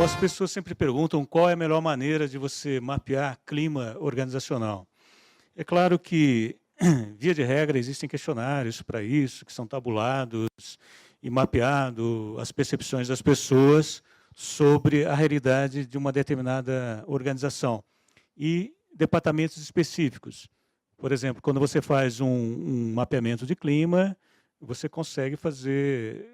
As pessoas sempre perguntam qual é a melhor maneira de você mapear clima organizacional. É claro que, via de regra, existem questionários para isso, que são tabulados e mapeado as percepções das pessoas sobre a realidade de uma determinada organização. E departamentos específicos. Por exemplo, quando você faz um mapeamento de clima, você consegue fazer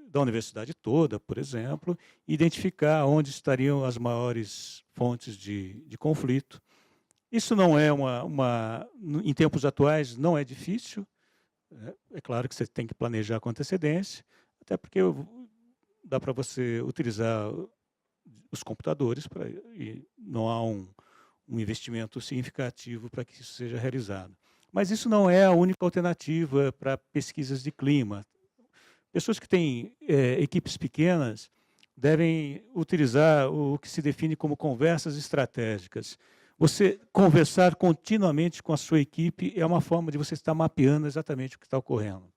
da universidade toda, por exemplo, identificar onde estariam as maiores fontes de conflito. Isso não é em tempos atuais, não é difícil. É claro que você tem que planejar com antecedência, até porque dá para você utilizar os computadores e não há um investimento significativo para que isso seja realizado. Mas isso não é a única alternativa para pesquisas de clima. Pessoas que têm equipes pequenas devem utilizar o que se define como conversas estratégicas. Você conversar continuamente com a sua equipe é uma forma de você estar mapeando exatamente o que está ocorrendo.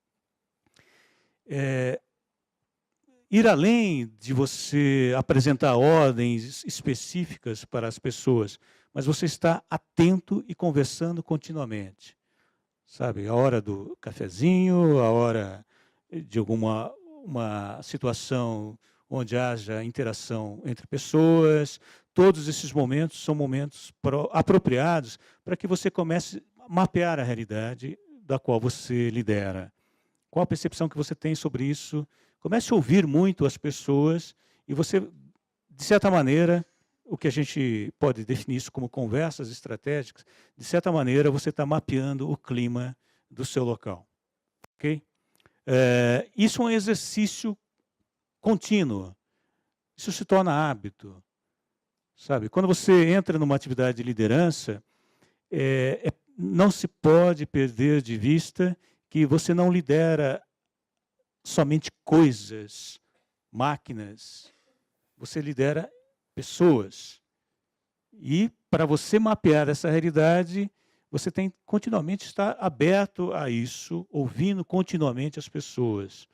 Ir além de você apresentar ordens específicas para as pessoas, mas você está atento e conversando continuamente. Sabe, a hora do cafezinho, a hora de uma situação onde haja interação entre pessoas, todos esses momentos são momentos apropriados para que você comece a mapear a realidade da qual você lidera. Qual a percepção que você tem sobre isso? Comece a ouvir muito as pessoas e você, de certa maneira, o que a gente pode definir isso como conversas estratégicas, de certa maneira você está mapeando o clima do seu local. Ok? Isso é um exercício contínuo. Isso se torna hábito. Sabe? Quando você entra numa atividade de liderança, não se pode perder de vista que você não lidera somente coisas, máquinas, você lidera pessoas. E para você mapear essa realidade, você tem que continuamente estar aberto a isso, ouvindo continuamente as pessoas.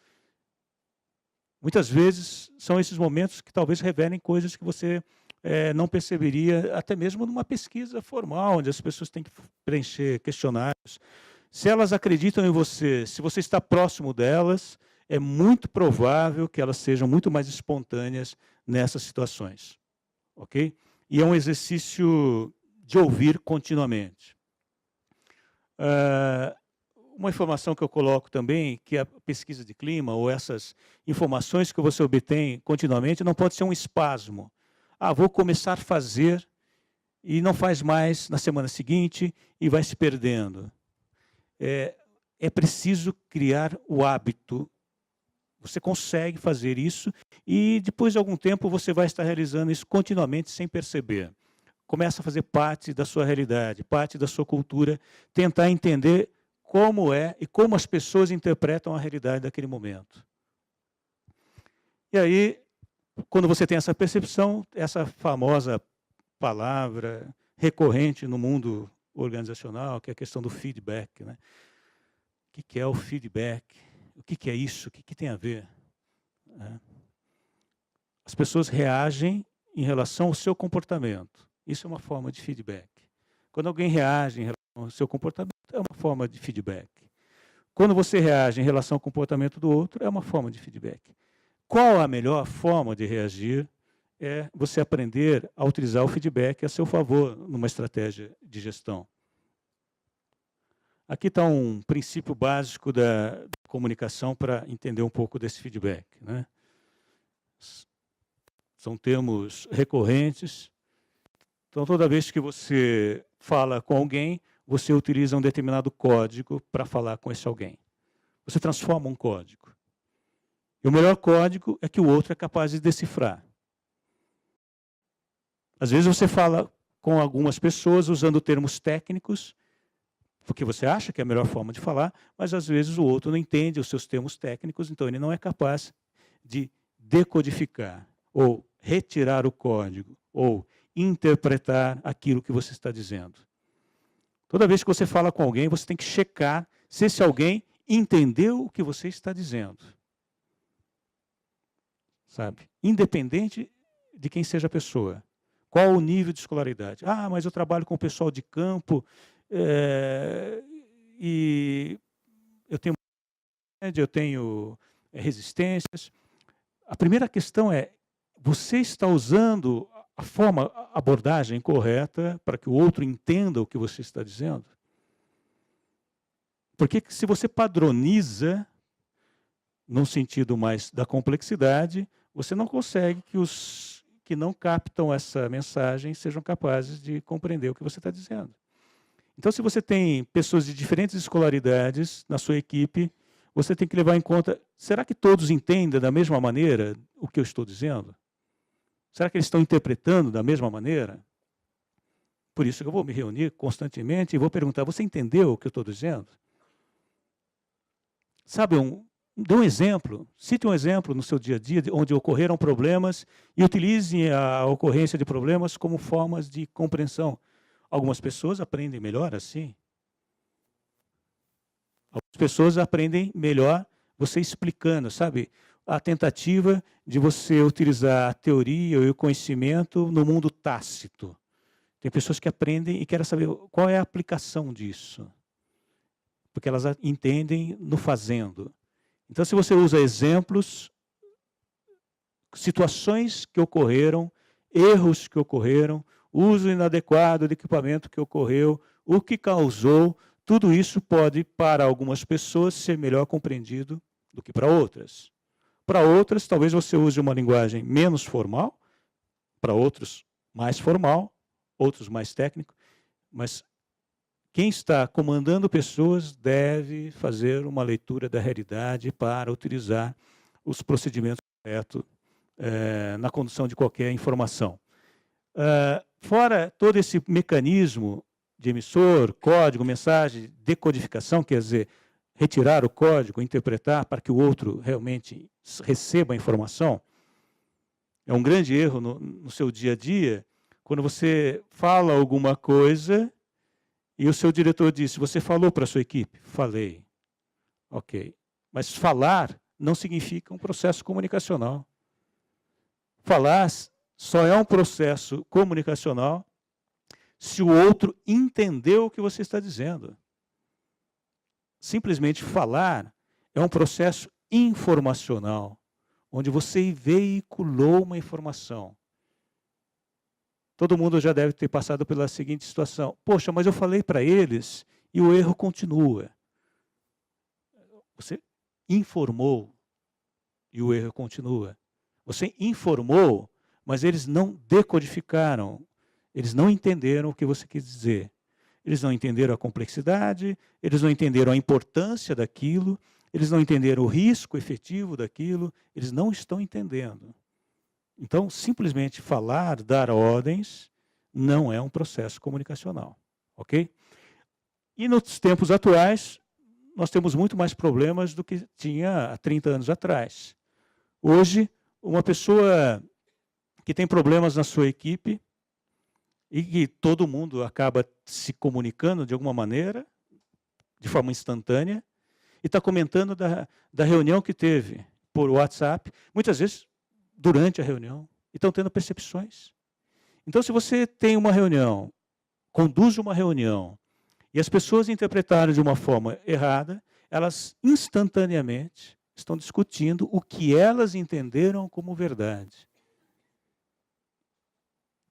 Muitas vezes são esses momentos que talvez revelem coisas que você não perceberia, até mesmo numa pesquisa formal, onde as pessoas têm que preencher questionários. Se elas acreditam em você, se você está próximo delas, é muito provável que elas sejam muito mais espontâneas nessas situações. Ok? E é um exercício de ouvir continuamente. Uma informação que eu coloco também, que a pesquisa de clima, ou essas informações que você obtém continuamente, não pode ser um espasmo. Vou começar a fazer e não faz mais na semana seguinte e vai se perdendo. É preciso criar o hábito. Você consegue fazer isso e depois de algum tempo você vai estar realizando isso continuamente sem perceber. Começa a fazer parte da sua realidade, parte da sua cultura, tentar entender como é e como as pessoas interpretam a realidade daquele momento. E aí, quando você tem essa percepção, essa famosa palavra recorrente no mundo organizacional, que é a questão do feedback, né? O que é o feedback? O que é isso? O que tem a ver? As pessoas reagem em relação ao seu comportamento. Isso é uma forma de feedback. Quando alguém reage em relação ao seu comportamento, é uma forma de feedback. Quando você reage em relação ao comportamento do outro, é uma forma de feedback. Qual a melhor forma de reagir? É você aprender a utilizar o feedback a seu favor numa estratégia de gestão. Aqui está um princípio básico da comunicação para entender um pouco desse feedback, né? São termos recorrentes. Então, toda vez que você fala com alguém, você utiliza um determinado código para falar com esse alguém. Você transforma um código. E o melhor código é que o outro é capaz de decifrar. Às vezes você fala com algumas pessoas usando termos técnicos, porque você acha que é a melhor forma de falar, mas às vezes o outro não entende os seus termos técnicos, então ele não é capaz de decodificar, ou retirar o código, ou interpretar aquilo que você está dizendo. Toda vez que você fala com alguém, você tem que checar se esse alguém entendeu o que você está dizendo. Sabe? Independente de quem seja a pessoa. Qual o nível de escolaridade? Ah, mas eu trabalho com o pessoal de campo e eu tenho resistências. A primeira questão é, você está usando a abordagem correta para que o outro entenda o que você está dizendo? Porque se você padroniza, num sentido mais da complexidade, você não consegue que os que não captam essa mensagem sejam capazes de compreender o que você está dizendo. Então, se você tem pessoas de diferentes escolaridades na sua equipe, você tem que levar em conta, será que todos entendem da mesma maneira o que eu estou dizendo? Será que eles estão interpretando da mesma maneira? Por isso que eu vou me reunir constantemente e vou perguntar, você entendeu o que eu estou dizendo? Sabe, dê um exemplo, cite um exemplo no seu dia a dia onde ocorreram problemas e utilize a ocorrência de problemas como formas de compreensão. Algumas pessoas aprendem melhor assim. Algumas pessoas aprendem melhor você explicando, sabe? A tentativa de você utilizar a teoria e o conhecimento no mundo tácito. Tem pessoas que aprendem e querem saber qual é a aplicação disso. Porque elas entendem no fazendo. Então, se você usa exemplos, situações que ocorreram, erros que ocorreram, uso inadequado de equipamento que ocorreu, o que causou, tudo isso pode, para algumas pessoas, ser melhor compreendido do que para outras. Para outras, talvez você use uma linguagem menos formal, para outros, mais formal, outros mais técnico, mas quem está comandando pessoas deve fazer uma leitura da realidade para utilizar os procedimentos corretos na condução de qualquer informação. Fora todo esse mecanismo de emissor, código, mensagem, decodificação, quer dizer, retirar o código, interpretar para que o outro realmente receba a informação, é um grande erro no seu dia a dia, quando você fala alguma coisa e o seu diretor disse, você falou para a sua equipe? Falei. Ok. Mas falar não significa um processo comunicacional. Falar só é um processo comunicacional se o outro entendeu o que você está dizendo. Simplesmente falar é um processo informacional, onde você veiculou uma informação. Todo mundo já deve ter passado pela seguinte situação. Poxa, mas eu falei para eles e o erro continua. Você informou e o erro continua. Você informou, mas eles não decodificaram. Eles não entenderam o que você quis dizer. Eles não entenderam a complexidade, eles não entenderam a importância daquilo, eles não entenderam o risco efetivo daquilo, eles não estão entendendo. Então, simplesmente falar, dar ordens, não é um processo comunicacional, ok? E nos tempos atuais, nós temos muito mais problemas do que tinha há 30 anos atrás. Hoje, uma pessoa que tem problemas na sua equipe e que todo mundo acaba se comunicando de alguma maneira, de forma instantânea, e está comentando da reunião que teve por WhatsApp, muitas vezes durante a reunião, e estão tendo percepções. Então, se você tem uma reunião, conduz uma reunião, e as pessoas interpretaram de uma forma errada, elas instantaneamente estão discutindo o que elas entenderam como verdade.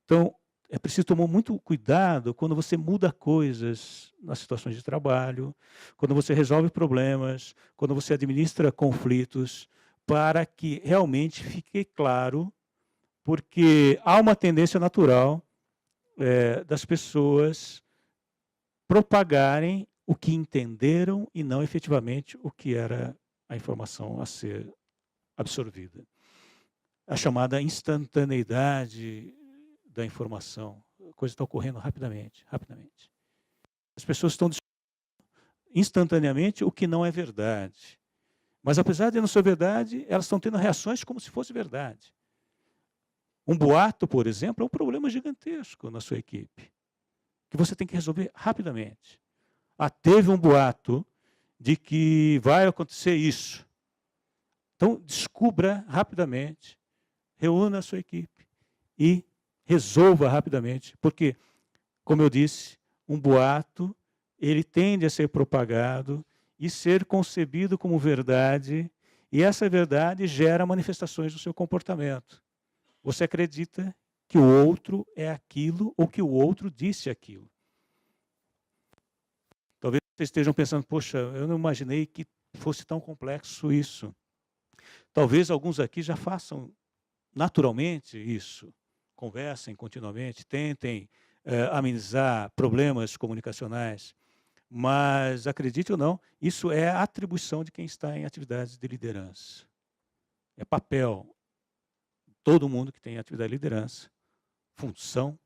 Então, é preciso tomar muito cuidado quando você muda coisas nas situações de trabalho, quando você resolve problemas, quando você administra conflitos, para que realmente fique claro, porque há uma tendência natural das pessoas propagarem o que entenderam e não efetivamente o que era a informação a ser absorvida. A chamada instantaneidade da informação. A coisa está ocorrendo rapidamente. As pessoas estão discutindo instantaneamente o que não é verdade. Mas apesar de não ser verdade, elas estão tendo reações como se fosse verdade. Um boato, por exemplo, é um problema gigantesco na sua equipe. que você tem que resolver rapidamente. Ah, teve um boato de que vai acontecer isso. Então, descubra rapidamente, reúna a sua equipe e resolva rapidamente, porque, como eu disse, um boato, ele tende a ser propagado e ser concebido como verdade, e essa verdade gera manifestações do seu comportamento. Você acredita que o outro é aquilo ou que o outro disse aquilo. Talvez vocês estejam pensando, poxa, eu não imaginei que fosse tão complexo isso. Talvez alguns aqui já façam naturalmente isso. Conversem continuamente, tentem amenizar problemas comunicacionais. Mas, acredite ou não, isso é atribuição de quem está em atividades de liderança. É papel. Todo mundo que tem atividade de liderança, função,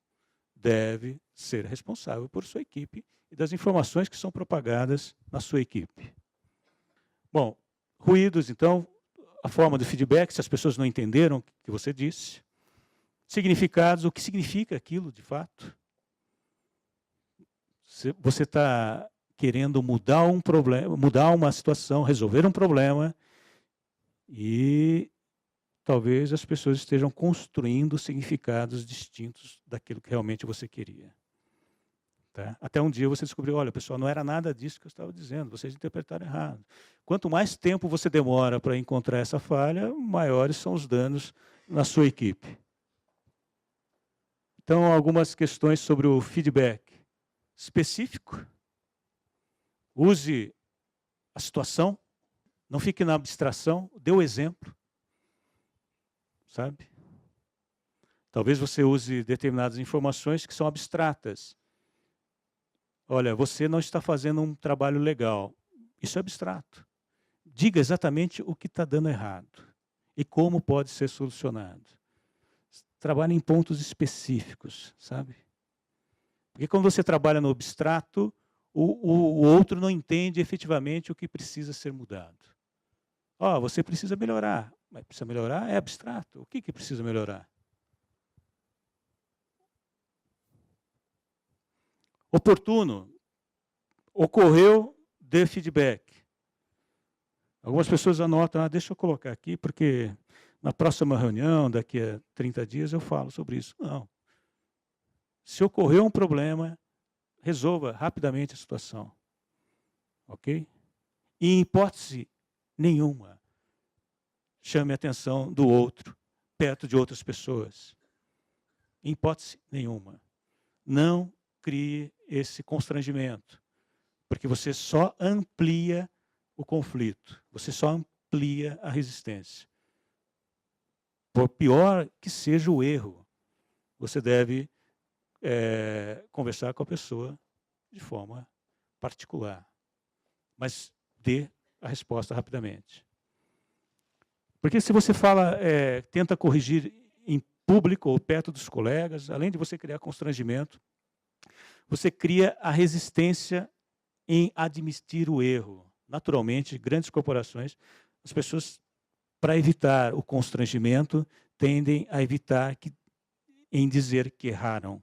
deve ser responsável por sua equipe e das informações que são propagadas na sua equipe. Bom, ruídos, então, a forma do feedback, se as pessoas não entenderam o que você disse. Significados, o que significa aquilo, de fato. Você está querendo mudar um problema, mudar uma situação, resolver um problema, e talvez as pessoas estejam construindo significados distintos daquilo que realmente você queria. Tá? Até um dia você descobriu, olha, pessoal, não era nada disso que eu estava dizendo, vocês interpretaram errado. Quanto mais tempo você demora para encontrar essa falha, maiores são os danos na sua equipe. Então, algumas questões sobre o feedback específico. Use a situação, não fique na abstração, dê o exemplo. Sabe? Talvez você use determinadas informações que são abstratas. Olha, você não está fazendo um trabalho legal. Isso é abstrato. Diga exatamente o que está dando errado e como pode ser solucionado. Trabalhe em pontos específicos, sabe? Porque quando você trabalha no abstrato, o outro não entende efetivamente o que precisa ser mudado. Ó, você precisa melhorar. Mas precisa melhorar? É abstrato. O que precisa melhorar? Oportuno. Ocorreu, dê feedback. Algumas pessoas anotam, deixa eu colocar aqui, porque na próxima reunião, daqui a 30 dias, eu falo sobre isso. Não. Se ocorreu um problema, resolva rapidamente a situação. Ok? E em hipótese nenhuma, chame a atenção do outro, perto de outras pessoas. Em hipótese nenhuma. Não crie esse constrangimento, porque você só amplia o conflito, você só amplia a resistência. Por pior que seja o erro, você deve conversar com a pessoa de forma particular, mas dê a resposta rapidamente. Porque se você fala, tenta corrigir em público ou perto dos colegas, além de você criar constrangimento, você cria a resistência em admitir o erro. Naturalmente, grandes corporações, as pessoas, para evitar o constrangimento, tendem a evitar em dizer que erraram.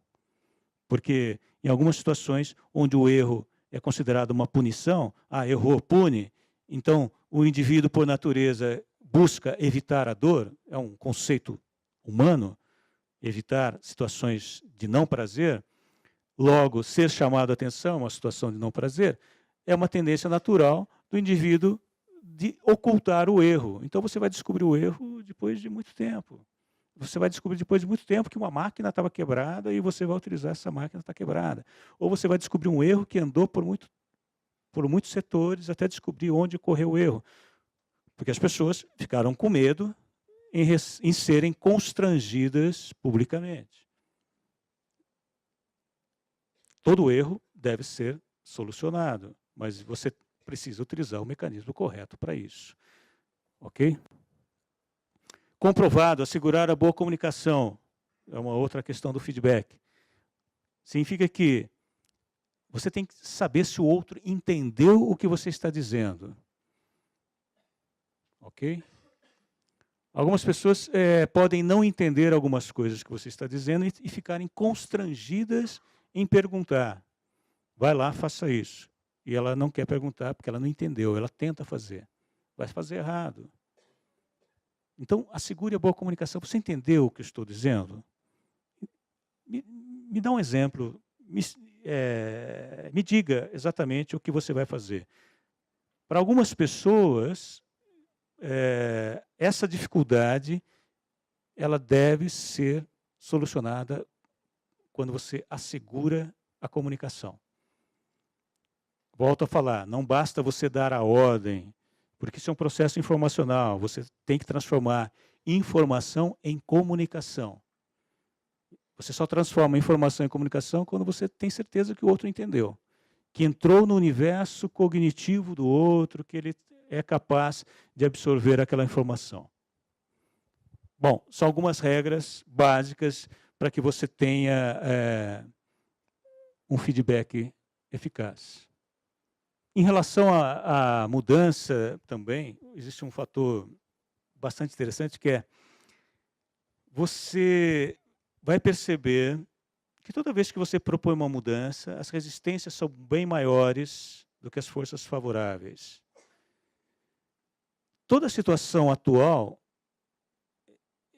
Porque em algumas situações onde o erro é considerado uma punição, errou, pune, então o indivíduo, por natureza, busca evitar a dor, é um conceito humano, evitar situações de não prazer. Logo, ser chamado a atenção, uma situação de não prazer, é uma tendência natural do indivíduo de ocultar o erro. Então, você vai descobrir o erro depois de muito tempo. Você vai descobrir depois de muito tempo que uma máquina estava quebrada e você vai utilizar essa máquina que está quebrada. Ou você vai descobrir um erro que andou por muitos setores até descobrir onde ocorreu o erro. Porque as pessoas ficaram com medo em serem constrangidas publicamente. Todo erro deve ser solucionado, mas você precisa utilizar o mecanismo correto para isso. Ok? Comprovado, assegurar a boa comunicação. É uma outra questão do feedback. Significa que você tem que saber se o outro entendeu o que você está dizendo. Ok? Algumas pessoas podem não entender algumas coisas que você está dizendo e ficarem constrangidas em perguntar. Vai lá, faça isso. E ela não quer perguntar porque ela não entendeu, ela tenta fazer. Vai fazer errado. Então, assegure a boa comunicação. Você entendeu o que eu estou dizendo? Me dá um exemplo. Me diga exatamente o que você vai fazer. Para algumas pessoas, essa dificuldade ela deve ser solucionada quando você assegura a comunicação. Volto a falar, não basta você dar a ordem, porque isso é um processo informacional, você tem que transformar informação em comunicação. Você só transforma informação em comunicação quando você tem certeza que o outro entendeu, que entrou no universo cognitivo do outro, que ele é capaz de absorver aquela informação. Bom, são algumas regras básicas para que você tenha um feedback eficaz. Em relação à mudança também, existe um fator bastante interessante que é você vai perceber que toda vez que você propõe uma mudança, as resistências são bem maiores do que as forças favoráveis. Toda a situação atual,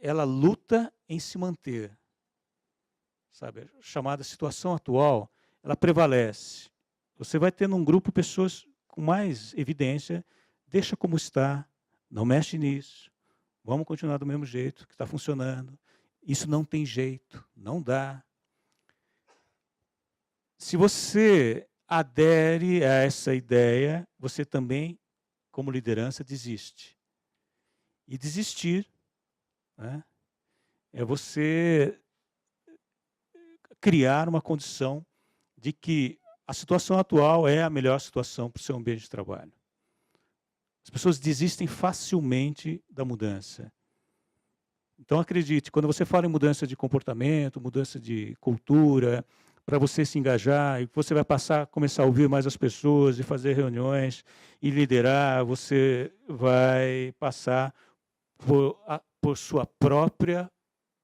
ela luta em se manter. Sabe, a chamada situação atual, ela prevalece. Você vai ter num grupo pessoas com mais evidência, deixa como está, não mexe nisso, vamos continuar do mesmo jeito, que está funcionando. Isso não tem jeito, não dá. Se você adere a essa ideia, você também, como liderança, desiste. E desistir, né, é você criar uma condição de que a situação atual é a melhor situação para o seu ambiente de trabalho. As pessoas desistem facilmente da mudança. Então, acredite, quando você fala em mudança de comportamento, mudança de cultura, para você se engajar, e você vai começar a ouvir mais as pessoas, e fazer reuniões, e liderar, você vai passar por sua própria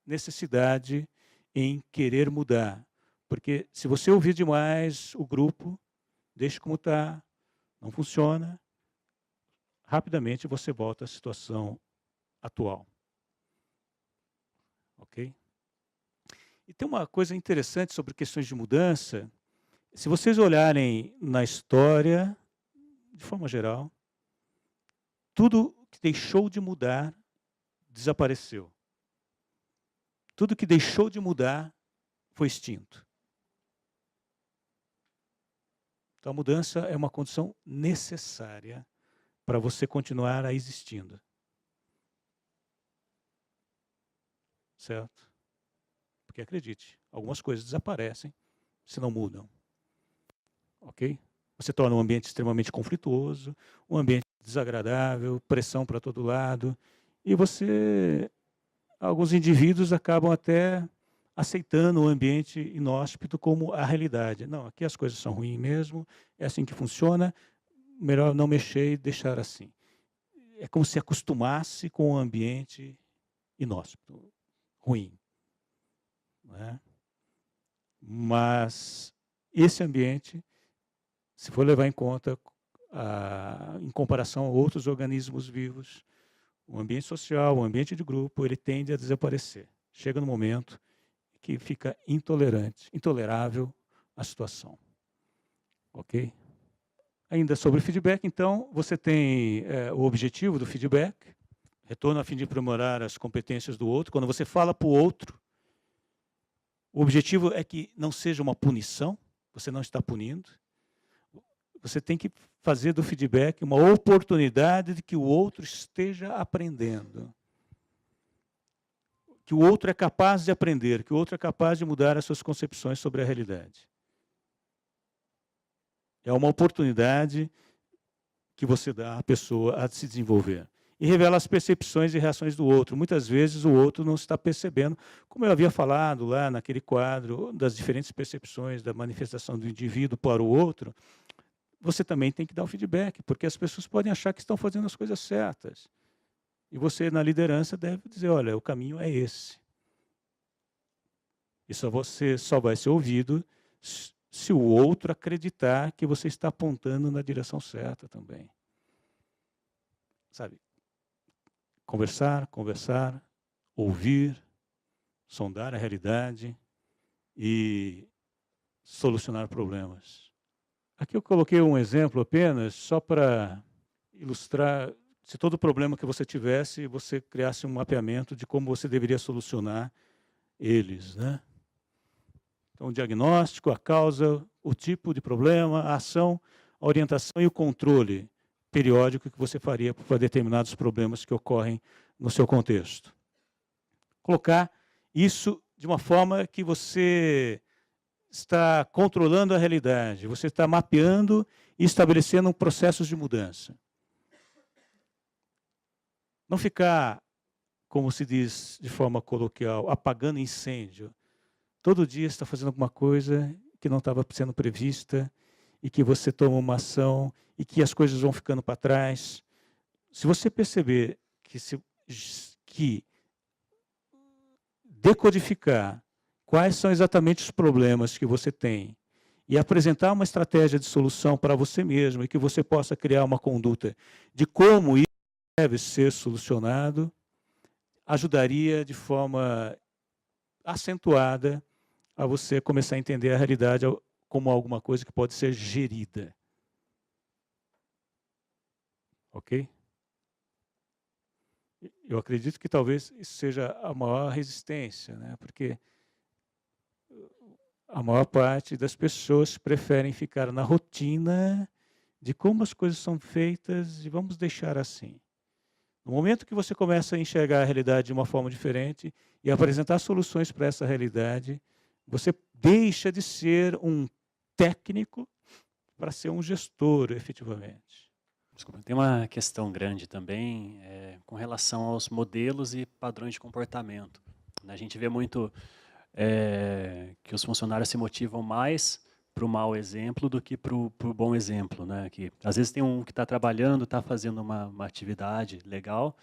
necessidade em querer mudar. Porque se você ouvir demais o grupo, deixe como está, não funciona, rapidamente você volta à situação atual. Ok? E tem uma coisa interessante sobre questões de mudança. Se vocês olharem na história, de forma geral, tudo que deixou de mudar, desapareceu. Tudo que deixou de mudar, foi extinto. Então, a mudança é uma condição necessária para você continuar existindo. Certo? Porque, acredite, algumas coisas desaparecem se não mudam. Ok? Você torna um ambiente extremamente conflituoso, um ambiente desagradável, pressão para todo lado, e alguns indivíduos acabam até aceitando o ambiente inóspito como a realidade. Não, aqui as coisas são ruins mesmo, é assim que funciona, melhor não mexer e deixar assim. É como se acostumasse com o ambiente inóspito, ruim. Não é? Mas esse ambiente, se for levar em conta, em comparação a outros organismos vivos, o ambiente social, o ambiente de grupo, ele tende a desaparecer. Chega no momento que fica intolerável a situação. Ok? Ainda sobre feedback, então, você tem o objetivo do feedback, retorno a fim de aprimorar as competências do outro. Quando você fala para o outro, o objetivo é que não seja uma punição, você não está punindo. Você tem que fazer do feedback uma oportunidade de que o outro esteja aprendendo. Que o outro é capaz de aprender, que o outro é capaz de mudar as suas concepções sobre a realidade. É uma oportunidade que você dá à pessoa a se desenvolver. E revela as percepções e reações do outro. Muitas vezes o outro não está percebendo, como eu havia falado lá naquele quadro, das diferentes percepções da manifestação do indivíduo para o outro, você também tem que dar o feedback, porque as pessoas podem achar que estão fazendo as coisas certas. E você, na liderança, deve dizer, olha, o caminho é esse. E você só vai ser ouvido se o outro acreditar que você está apontando na direção certa também. Sabe? Conversar, ouvir, sondar a realidade e solucionar problemas. Aqui eu coloquei um exemplo apenas só para ilustrar, se todo problema que você tivesse, você criasse um mapeamento de como você deveria solucionar eles, né? Então, o diagnóstico, a causa, o tipo de problema, a ação, a orientação e o controle periódico que você faria para determinados problemas que ocorrem no seu contexto. Colocar isso de uma forma que você está controlando a realidade, você está mapeando e estabelecendo processos de mudança. Não ficar, como se diz de forma coloquial, apagando incêndio. Todo dia você está fazendo alguma coisa que não estava sendo prevista e que você toma uma ação e que as coisas vão ficando para trás. Se você perceber que decodificar quais são exatamente os problemas que você tem e apresentar uma estratégia de solução para você mesmo e que você possa criar uma conduta de como isso deve ser solucionado, ajudaria de forma acentuada a você começar a entender a realidade como alguma coisa que pode ser gerida. Ok? Eu acredito que talvez isso seja a maior resistência, né? Porque a maior parte das pessoas preferem ficar na rotina de como as coisas são feitas e vamos deixar assim. No momento que você começa a enxergar a realidade de uma forma diferente e apresentar soluções para essa realidade, você deixa de ser um técnico para ser um gestor, efetivamente. Desculpa, tem uma questão grande também com relação aos modelos e padrões de comportamento. A gente vê muito que os funcionários se motivam mais para o mau exemplo do que para o bom exemplo, né? Que às vezes tem um que está trabalhando, está fazendo uma atividade legal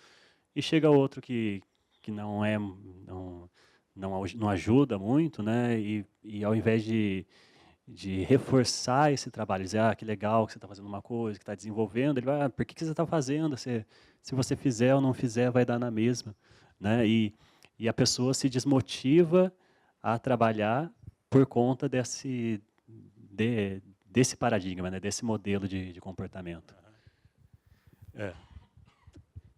e chega outro que não ajuda muito, né? E ao invés de reforçar esse trabalho, dizer, que legal que você está fazendo uma coisa, que está desenvolvendo, ele vai, por que você está fazendo? Se você fizer ou não fizer, vai dar na mesma, né? E a pessoa se desmotiva a trabalhar por conta desse paradigma, né? Desse modelo de comportamento.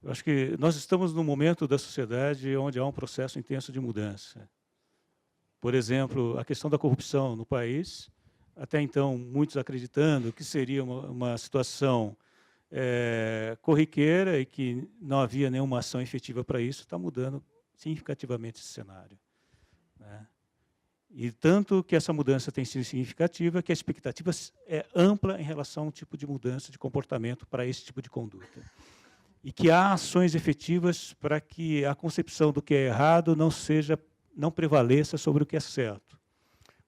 Eu acho que nós estamos num momento da sociedade onde há um processo intenso de mudança. Por exemplo, a questão da corrupção no país, até então muitos acreditando que seria uma situação corriqueira e que não havia nenhuma ação efetiva para isso, está mudando significativamente esse cenário, né? E tanto que essa mudança tem sido significativa que a expectativa é ampla em relação a um tipo de mudança de comportamento para esse tipo de conduta. E que há ações efetivas para que a concepção do que é errado não prevaleça sobre o que é certo.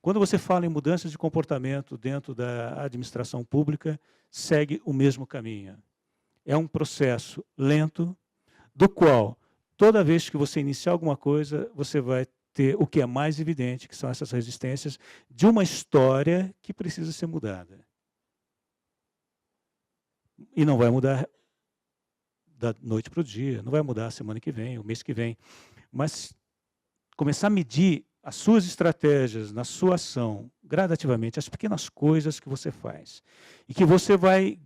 Quando você fala em mudanças de comportamento dentro da administração pública, segue o mesmo caminho. É um processo lento, do qual, toda vez que você iniciar alguma coisa, você vai ter o que é mais evidente, que são essas resistências de uma história que precisa ser mudada. E não vai mudar da noite para o dia, não vai mudar a semana que vem, o mês que vem. Mas começar a medir as suas estratégias na sua ação, gradativamente, as pequenas coisas que você faz. E que você vai,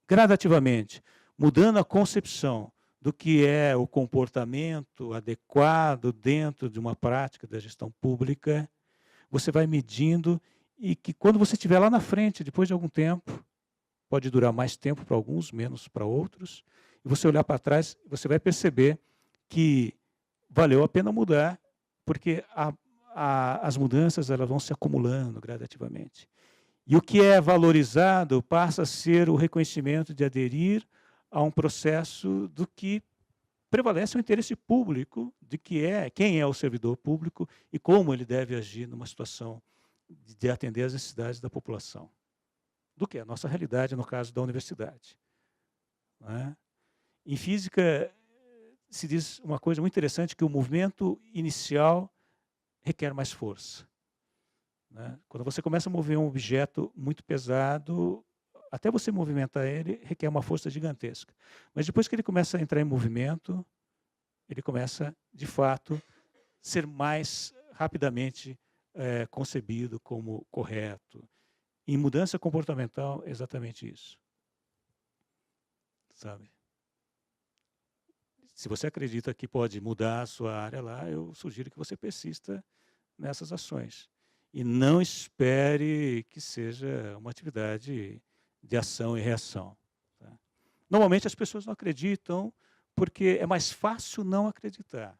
gradativamente, mudando a concepção do que é o comportamento adequado dentro de uma prática da gestão pública, você vai medindo e que quando você estiver lá na frente, depois de algum tempo, pode durar mais tempo para alguns, menos para outros, e você olhar para trás, você vai perceber que valeu a pena mudar, porque as mudanças elas vão se acumulando gradativamente. E o que é valorizado passa a ser o reconhecimento de aderir a um processo do que prevalece o interesse público, de quem é o servidor público e como ele deve agir numa situação de atender às necessidades da população. Do que é a nossa realidade, no caso da universidade. Não é? Em física, se diz uma coisa muito interessante, que o movimento inicial requer mais força. Né? Quando você começa a mover um objeto muito pesado, até você movimentar ele, requer uma força gigantesca. Mas depois que ele começa a entrar em movimento, ele começa, de fato, ser mais rapidamente concebido como correto. Em mudança comportamental, é exatamente isso. Sabe? Se você acredita que pode mudar a sua área lá, eu sugiro que você persista nessas ações. E não espere que seja uma atividade de ação e reação. Tá? Normalmente as pessoas não acreditam porque é mais fácil não acreditar.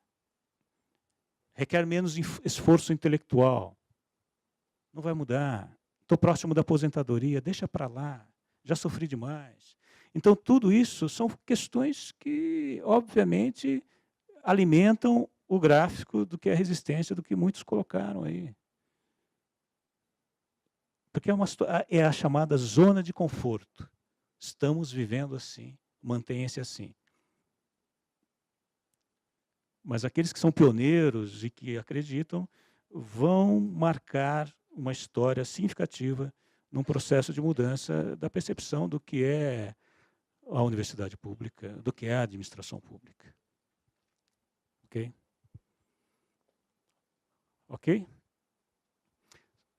Requer menos esforço intelectual. Não vai mudar. Estou próximo da aposentadoria, deixa para lá. Já sofri demais. Então, tudo isso são questões que, obviamente, alimentam o gráfico do que é a resistência, do que muitos colocaram aí. Porque é a chamada zona de conforto. Estamos vivendo assim, mantenha-se assim. Mas aqueles que são pioneiros e que acreditam vão marcar uma história significativa num processo de mudança da percepção do que é a universidade pública, do que é a administração pública. Ok? Ok?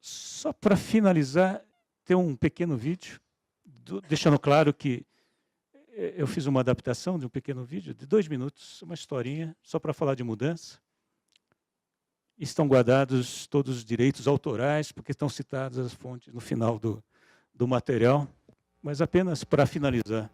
Só para finalizar, tem um pequeno vídeo, deixando claro que eu fiz uma adaptação de um pequeno vídeo de 2 minutos, uma historinha, só para falar de mudança. Estão guardados todos os direitos autorais, porque estão citadas as fontes no final do material, mas apenas para finalizar.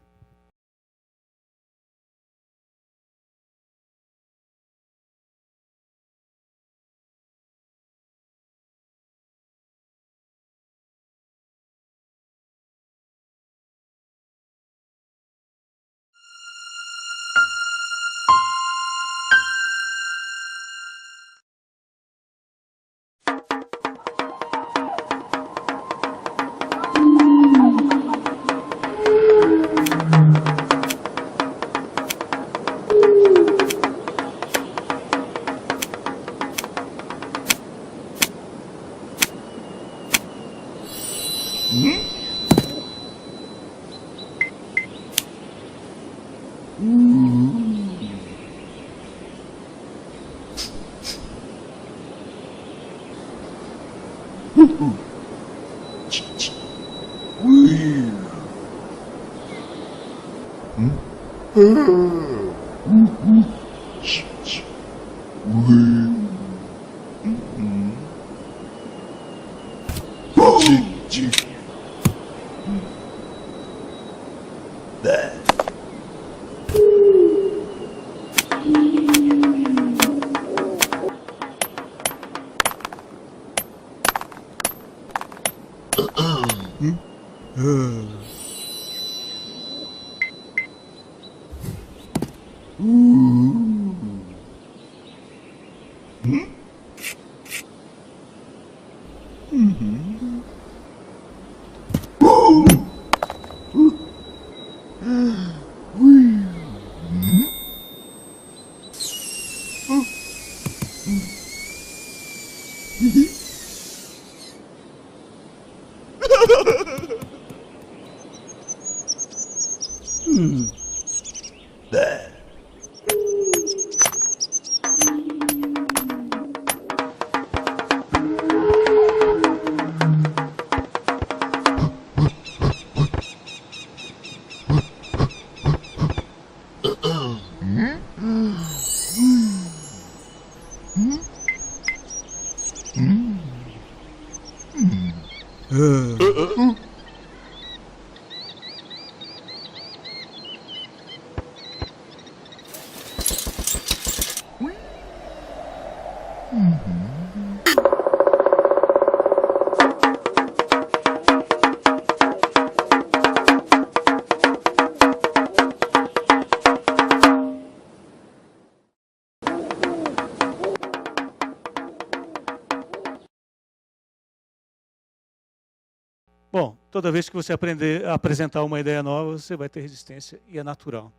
Bom, toda vez que você aprender a apresentar uma ideia nova, você vai ter resistência e é natural.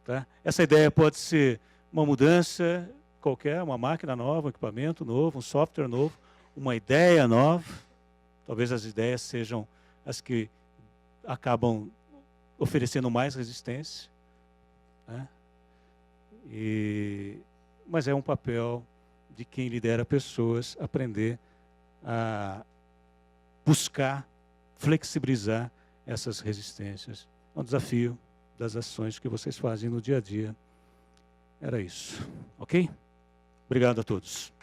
Tá? Essa ideia pode ser uma mudança qualquer, uma máquina nova, um equipamento novo, um software novo, uma ideia nova. Talvez as ideias sejam as que acabam oferecendo mais resistência, né? Mas é um papel de quem lidera pessoas aprender a buscar, flexibilizar essas resistências. É um desafio das ações que vocês fazem no dia a dia. Era isso, ok? Obrigado a todos.